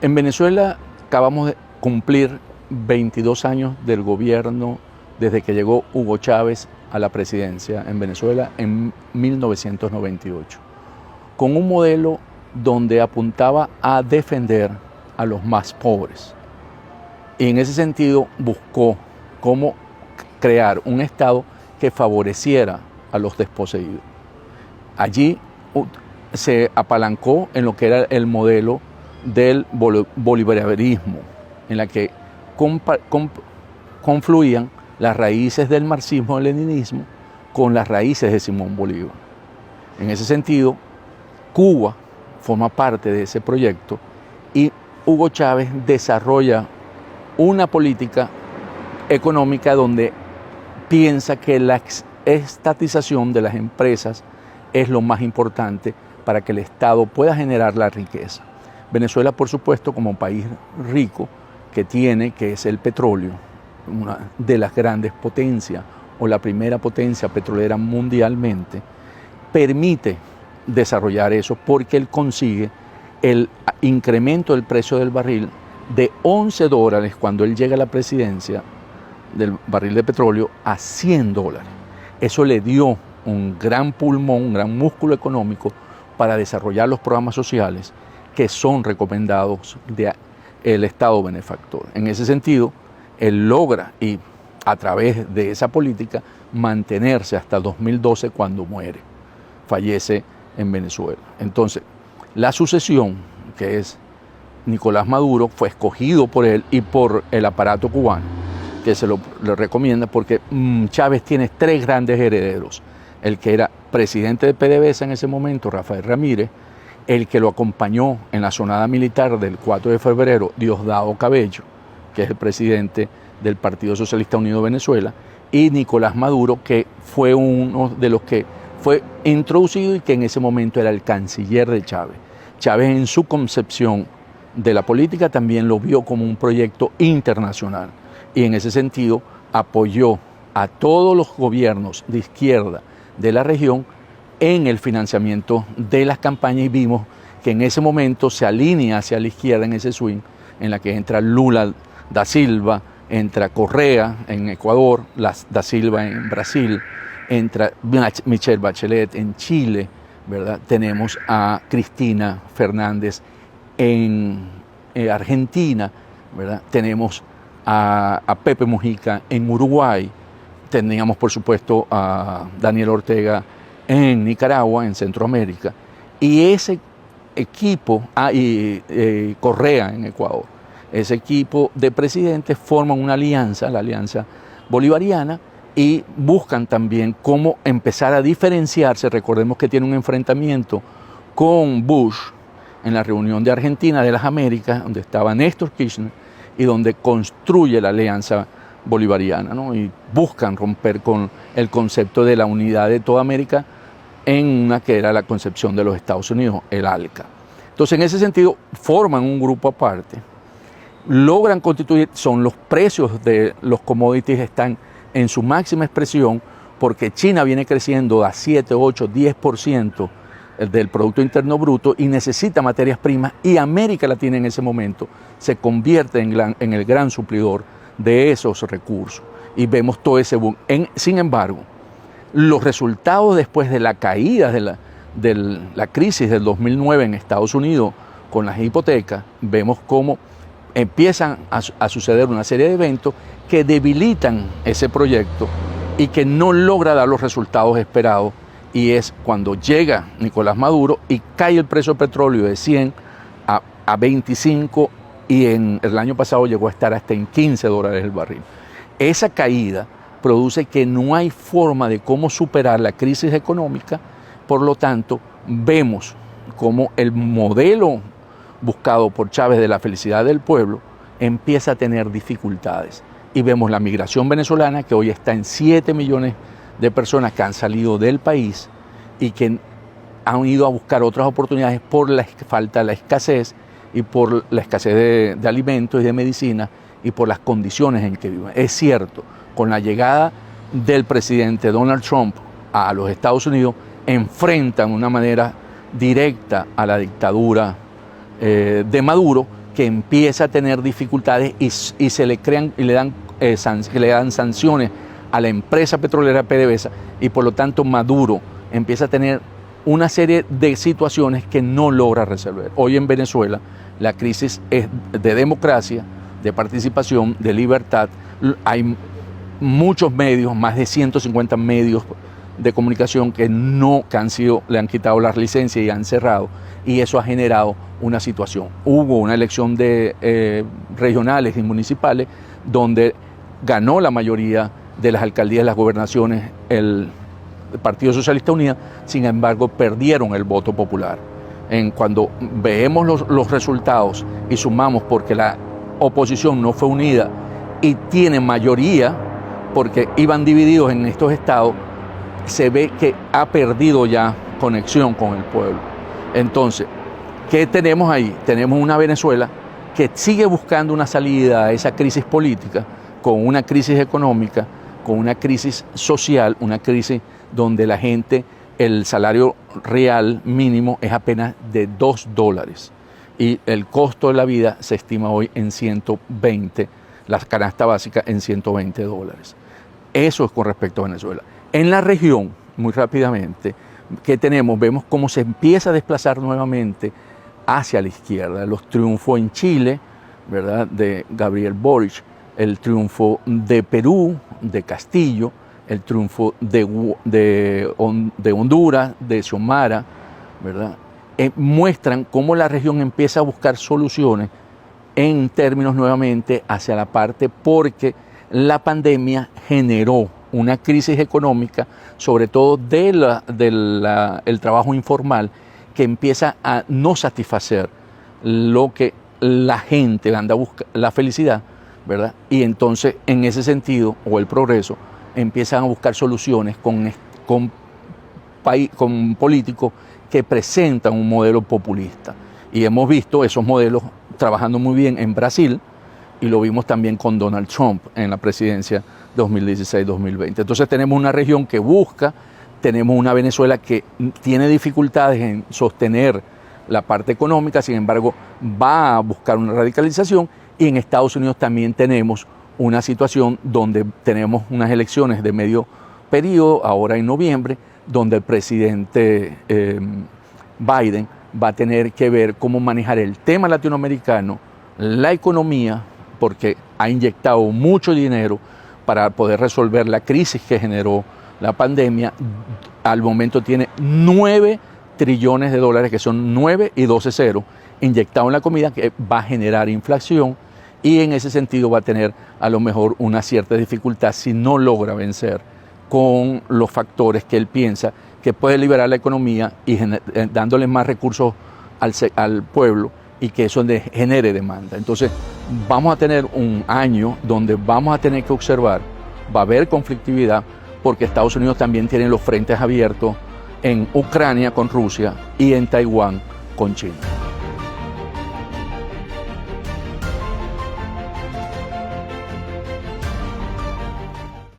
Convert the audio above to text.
En Venezuela acabamos de cumplir 22 años del gobierno desde que llegó Hugo Chávez a la presidencia en Venezuela en 1998, con un modelo donde apuntaba a defender a los más pobres. Y en ese sentido buscó cómo crear un Estado que favoreciera a los desposeídos. Allí se apalancó en lo que era el modelo del bolivarianismo, en la que confluían las raíces del marxismo-leninismo con las raíces de Simón Bolívar. En ese sentido, Cuba forma parte de ese proyecto y Hugo Chávez desarrolla una política económica donde piensa que la estatización de las empresas es lo más importante para que el Estado pueda generar la riqueza. Venezuela, por supuesto, como país rico que tiene, que es el petróleo, una de las grandes potencias o la primera potencia petrolera mundialmente, permite desarrollar eso porque él consigue el incremento del precio del barril de $11 cuando él llega a la presidencia del barril de petróleo a $100. Eso le dio un gran pulmón, un gran músculo económico para desarrollar los programas sociales que son recomendados del Estado benefactor. En ese sentido, él logra, y a través de esa política, mantenerse hasta 2012 cuando muere, fallece en Venezuela. Entonces, la sucesión, que es Nicolás Maduro, fue escogido por él y por el aparato cubano, que le recomienda porque Chávez tiene tres grandes herederos: el que era presidente de PDVSA en ese momento, Rafael Ramírez; el que lo acompañó en la sonada militar del 4 de febrero, Diosdado Cabello, que es el presidente del Partido Socialista Unido de Venezuela; y Nicolás Maduro, que fue uno de los que fue introducido y que en ese momento era el canciller de Chávez. Chávez, en su concepción de la política, también lo vio como un proyecto internacional y en ese sentido apoyó a todos los gobiernos de izquierda de la región en el financiamiento de las campañas, y vimos que en ese momento se alinea hacia la izquierda en ese swing, en la que entra Lula da Silva, entra Correa en Ecuador, da Silva en Brasil, entra Michelle Bachelet en Chile, ¿verdad? Tenemos a Cristina Fernández en Argentina, ¿verdad? Tenemos a Pepe Mujica en Uruguay, teníamos por supuesto a Daniel Ortega en Nicaragua, en Centroamérica, y ese equipo, y Correa en Ecuador, ese equipo de presidentes forman una alianza, la Alianza Bolivariana, y buscan también cómo empezar a diferenciarse. Recordemos que tiene un enfrentamiento con Bush en la reunión de Argentina de las Américas, donde estaba Néstor Kirchner y donde construye la Alianza Bolivariana, ¿no? Y buscan romper con el concepto de la unidad de toda América en una que era la concepción de los Estados Unidos, el ALCA. Entonces, en ese sentido, forman un grupo aparte, logran constituir, son los precios de los commodities están en su máxima expresión, porque China viene creciendo a 7, 8, 10% del Producto Interno Bruto y necesita materias primas, y América Latina en ese momento se convierte en el gran suplidor de esos recursos, y vemos todo ese boom. Sin embargo, los resultados después de la caída de la crisis del 2009 en Estados Unidos con las hipotecas, vemos cómo empiezan a suceder una serie de eventos que debilitan ese proyecto y que no logra dar los resultados esperados, y es cuando llega Nicolás Maduro y cae el precio del petróleo de 100 a 25, y el año pasado llegó a estar hasta en $15 el barril. Esa caída produce que no hay forma de cómo superar la crisis económica. Por lo tanto, vemos cómo el modelo buscado por Chávez de la felicidad del pueblo empieza a tener dificultades, y vemos la migración venezolana, que hoy está en 7 millones de personas que han salido del país y que han ido a buscar otras oportunidades por la falta, la escasez, y por la escasez de alimentos y de medicina, y por las condiciones en que viven. Es cierto, con la llegada del presidente Donald Trump a los Estados Unidos, enfrentan de una manera directa a la dictadura de Maduro, que empieza a tener dificultades y se le crean y le dan sanciones a la empresa petrolera PDVSA, y por lo tanto Maduro empieza a tener una serie de situaciones que no logra resolver. Hoy en Venezuela la crisis es de democracia, de participación, de libertad. Hay muchos medios, más de 150 medios de comunicación que le han quitado las licencias y han cerrado, y eso ha generado una situación. Hubo una elección de regionales y municipales donde ganó la mayoría de las alcaldías, las gobernaciones, el Partido Socialista Unido. Sin embargo, perdieron el voto popular. Cuando vemos los resultados y sumamos, porque la oposición no fue unida y tiene mayoría, porque iban divididos en estos estados, se ve que ha perdido ya conexión con el pueblo. Entonces, ¿qué tenemos ahí? Tenemos una Venezuela que sigue buscando una salida a esa crisis política, con una crisis económica, con una crisis social, una crisis donde la gente, el salario real mínimo es apenas de $2 y el costo de la vida se estima hoy en 120, la canasta básica en $120. Eso es con respecto a Venezuela. En la región, muy rápidamente, ¿qué tenemos? Vemos cómo se empieza a desplazar nuevamente hacia la izquierda. Los triunfos en Chile, ¿verdad?, de Gabriel Boric, el triunfo de Perú, de Castillo, el triunfo de Honduras, de Xiomara, ¿verdad?, muestran cómo la región empieza a buscar soluciones en términos nuevamente hacia la parte, porque la pandemia generó una crisis económica, sobre todo del trabajo informal, que empieza a no satisfacer lo que la gente anda a buscar, la felicidad, ¿verdad? Y entonces, en ese sentido, o el progreso, empiezan a buscar soluciones con políticos que presentan un modelo populista. Y hemos visto esos modelos trabajando muy bien en Brasil, y lo vimos también con Donald Trump en la presidencia 2016-2020. Entonces tenemos una región que busca, tenemos una Venezuela que tiene dificultades en sostener la parte económica, sin embargo va a buscar una radicalización, y en Estados Unidos también tenemos una situación donde tenemos unas elecciones de medio periodo, ahora en noviembre, donde el presidente Biden va a tener que ver cómo manejar el tema latinoamericano, la economía, porque ha inyectado mucho dinero para poder resolver la crisis que generó la pandemia. Al momento tiene $9 trillones, que son 9 y 12 ceros, inyectado en la comida, que va a generar inflación, y en ese sentido va a tener a lo mejor una cierta dificultad si no logra vencer con los factores que él piensa que puede liberar la economía y dándole más recursos al pueblo, y que eso genere demanda. Entonces vamos a tener un año donde vamos a tener que observar, va a haber conflictividad, porque Estados Unidos también tiene los frentes abiertos en Ucrania con Rusia y en Taiwán con China.